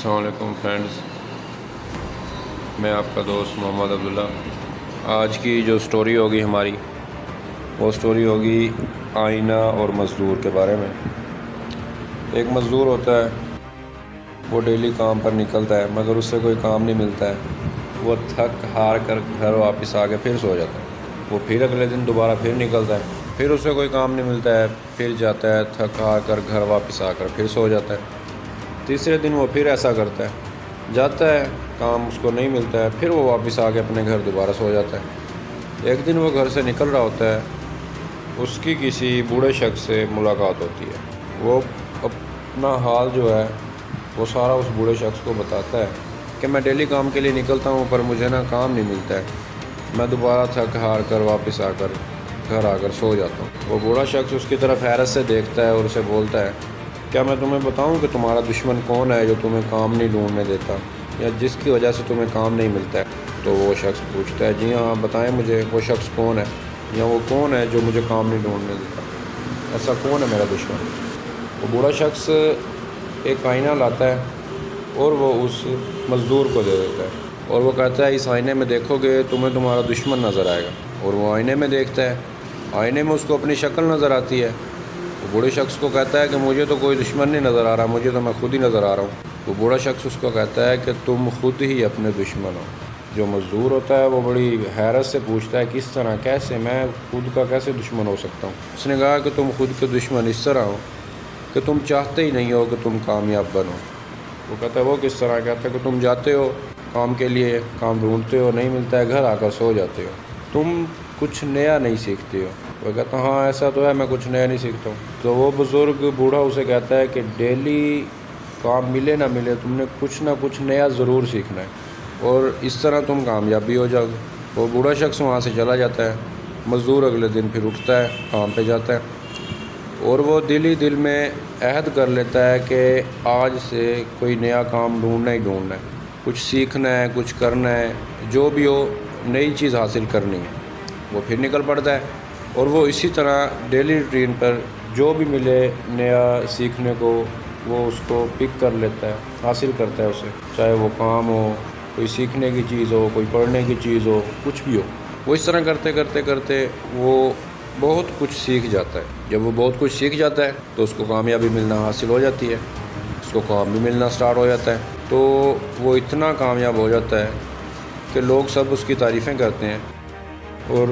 السلام علیکم فرینڈز، میں آپ کا دوست محمد عبداللہ۔ آج کی جو سٹوری ہوگی ہماری، وہ سٹوری ہوگی آئینہ اور مزدور کے بارے میں۔ ایک مزدور ہوتا ہے، وہ ڈیلی کام پر نکلتا ہے مگر اس سے کوئی کام نہیں ملتا ہے۔ وہ تھک ہار کر گھر واپس آ کے پھر سو جاتا ہے۔ وہ پھر اگلے دن دوبارہ پھر نکلتا ہے، پھر اسے کوئی کام نہیں ملتا ہے، پھر جاتا ہے تھک ہار کر گھر واپس آ کر پھر سو جاتا ہے۔ تیسرے دن وہ پھر ایسا کرتا ہے، جاتا ہے، کام اس کو نہیں ملتا ہے، پھر وہ واپس آ کے اپنے گھر دوبارہ سو جاتا ہے۔ ایک دن وہ گھر سے نکل رہا ہوتا ہے، اس کی کسی بوڑھے شخص سے ملاقات ہوتی ہے۔ وہ اپنا حال جو ہے وہ سارا اس بوڑھے شخص کو بتاتا ہے کہ میں ڈیلی کام کے لیے نکلتا ہوں پر مجھے کام نہیں ملتا ہے، میں دوبارہ تھک ہار کر واپس آ کر گھر آ کر سو جاتا ہوں۔ وہ بوڑھا شخص اس کی طرف حیرت سے دیکھتا ہے اور اسے بولتا ہے، کیا میں تمہیں بتاؤں کہ تمہارا دشمن کون ہے جو تمہیں کام نہیں ڈھونڈنے دیتا یا جس کی وجہ سے تمہیں کام نہیں ملتا ہے؟ تو وہ شخص پوچھتا ہے، جی ہاں بتائیں مجھے، وہ شخص کون ہے یا وہ کون ہے جو مجھے کام نہیں ڈھونڈنے دیتا؟ ایسا کون ہے میرا دشمن؟ وہ بوڑھا شخص ایک آئینہ لاتا ہے اور وہ اس مزدور کو دے دیتا ہے اور وہ کہتا ہے، اس آئینے میں دیکھو گے تمہیں تمہارا دشمن نظر آئے گا۔ اور وہ آئینے میں دیکھتا ہے، آئینے میں اس کو اپنی شکل نظر آتی ہے۔ وہ بوڑھے شخص کو کہتا ہے کہ مجھے تو کوئی دشمن نہیں نظر آ رہا، مجھے تو میں خود ہی نظر آ رہا ہوں۔ وہ بوڑھا شخص اس کو کہتا ہے کہ تم خود ہی اپنے دشمن ہو۔ جو مزدور ہوتا ہے وہ بڑی حیرت سے پوچھتا ہے، کس طرح، کیسے، میں خود کا کیسے دشمن ہو سکتا ہوں؟ اس نے کہا کہ تم خود کے دشمن اس طرح ہو کہ تم چاہتے ہی نہیں ہو کہ تم کامیاب بنو۔ وہ کہتا ہے، وہ کس طرح؟ کہتا ہے کہ تم جاتے ہو کام کے لیے، کام ڈھونڈتے ہو، نہیں ملتا ہے، گھر آ کر سو جاتے ہو، تم کچھ نیا نہیں سیکھتے ہو۔ وہ کہتا ہے، ہاں ایسا تو ہے، میں کچھ نیا نہیں سیکھتا ہوں۔ تو وہ بزرگ بوڑھا اسے کہتا ہے کہ ڈیلی کام ملے نہ ملے، تم نے کچھ نہ کچھ نیا ضرور سیکھنا ہے اور اس طرح تم کامیاب بھی ہو جاؤ گے۔ وہ بوڑھا شخص وہاں سے چلا جاتا ہے۔ مزدور اگلے دن پھر اٹھتا ہے، کام پہ جاتا ہے اور وہ دل ہی دل میں عہد کر لیتا ہے کہ آج سے کوئی نیا کام ڈھونڈنا ہی ڈھونڈنا ہے، کچھ سیکھنا ہے، کچھ کرنا ہے، جو بھی ہو نئی چیز حاصل کرنی ہے۔ وہ پھر نکل پڑتا ہے اور وہ اسی طرح ڈیلی روٹین پر جو بھی ملے نیا سیکھنے کو وہ اس کو پک کر لیتا ہے، حاصل کرتا ہے اسے، چاہے وہ کام ہو، کوئی سیکھنے کی چیز ہو، کوئی پڑھنے کی چیز ہو، کچھ بھی ہو۔ وہ اس طرح کرتے کرتے کرتے وہ بہت کچھ سیکھ جاتا ہے۔ جب وہ بہت کچھ سیکھ جاتا ہے تو اس کو کامیابی ملنا حاصل ہو جاتی ہے، اس کو کام بھی ملنا سٹارٹ ہو جاتا ہے۔ تو وہ اتنا کامیاب ہو جاتا ہے کہ لوگ سب اس کی تعریفیں کرتے ہیں۔ اور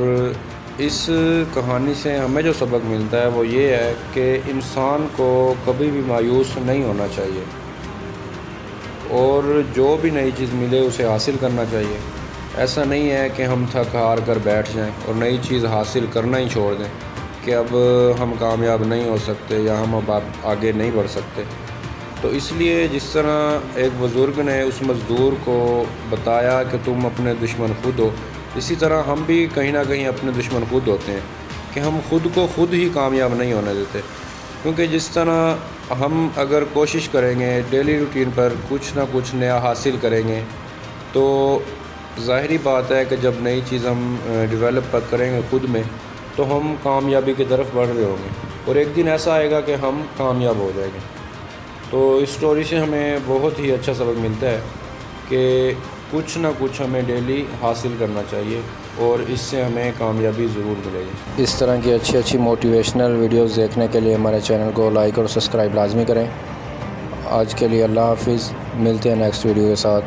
اس کہانی سے ہمیں جو سبق ملتا ہے وہ یہ ہے کہ انسان کو کبھی بھی مایوس نہیں ہونا چاہیے اور جو بھی نئی چیز ملے اسے حاصل کرنا چاہیے۔ ایسا نہیں ہے کہ ہم تھک ہار کر بیٹھ جائیں اور نئی چیز حاصل کرنا ہی چھوڑ دیں کہ اب ہم کامیاب نہیں ہو سکتے یا ہم اب آگے نہیں بڑھ سکتے۔ تو اس لیے جس طرح ایک بزرگ نے اس مزدور کو بتایا کہ تم اپنے دشمن خود ہو، اسی طرح ہم بھی کہیں نہ کہیں اپنے دشمن خود ہوتے ہیں کہ ہم خود کو خود ہی کامیاب نہیں ہونے دیتے۔ کیونکہ جس طرح ہم اگر کوشش کریں گے، ڈیلی روٹین پر کچھ نہ کچھ نیا حاصل کریں گے، تو ظاہری بات ہے کہ جب نئی چیز ہم ڈیولپ کریں گے خود میں تو ہم کامیابی کی طرف بڑھ رہے ہوں گے اور ایک دن ایسا آئے گا کہ ہم کامیاب ہو جائیں گے۔ تو اس سٹوری سے ہمیں بہت ہی اچھا سبق ملتا ہے کہ کچھ نہ کچھ ہمیں ڈیلی حاصل کرنا چاہیے اور اس سے ہمیں کامیابی ضرور ملے گی۔ اس طرح کی اچھی موٹیویشنل ویڈیوز دیکھنے کے لیے ہمارے چینل کو لائک اور سبسکرائب لازمی کریں۔ آج کے لیے اللہ حافظ، ملتے ہیں نیکسٹ ویڈیو کے ساتھ۔